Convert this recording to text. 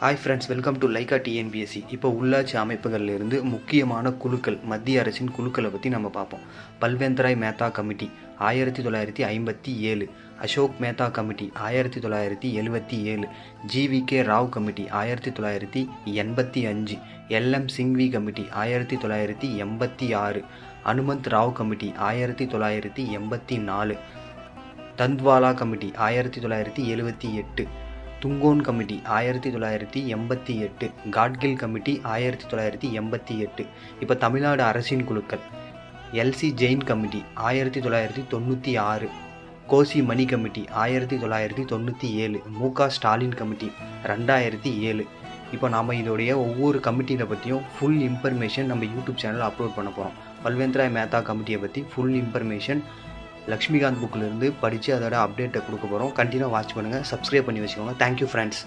Hi friends, welcome to Lyca TNPSC. இப்போ உள்ளாட்சி அமைப்புகளிலிருந்து முக்கியமான குழுக்கள், மத்திய அரசின் குழுக்களை பற்றி நம்ம பார்ப்போம். Balwantrai Mehta committee 1957, Ashok Mehta committee 1977, GVK Rao committee 1985, LM Singhvi committee 1986, Hanumanth Rao committee 1984, Dantwala committee 1978, Thungon committee 1988, Gadgil committee 1988. இப்போ தமிழ்நாடு அரசின் குழுக்கள்: LC Jain committee 1996, Kosi Mani committee 1997, MK Stalin committee 2007. இப்போ நாம் இதோடைய ஒவ்வொரு கமிட்டியை பற்றியும் ஃபுல் இன்ஃபர்மேஷன் நம்ம யூடியூப் சேனலில் அப்லோட் பண்ண போகிறோம். பல்வேந்தராய் மேத்தா கமிட்டியை பற்றி ஃபுல் இன்ஃபர்மேஷன் லக்ஷ்மிகாந்த் புக்கிலிருந்து படித்து அதோட அப்டேட்டை கொடுக்க போகிறோம். கண்டினியூ வாட்ச் பண்ணுங்கள், சப்ஸ்கிரைப் பண்ணி வச்சுக்கோங்க. Thank you friends.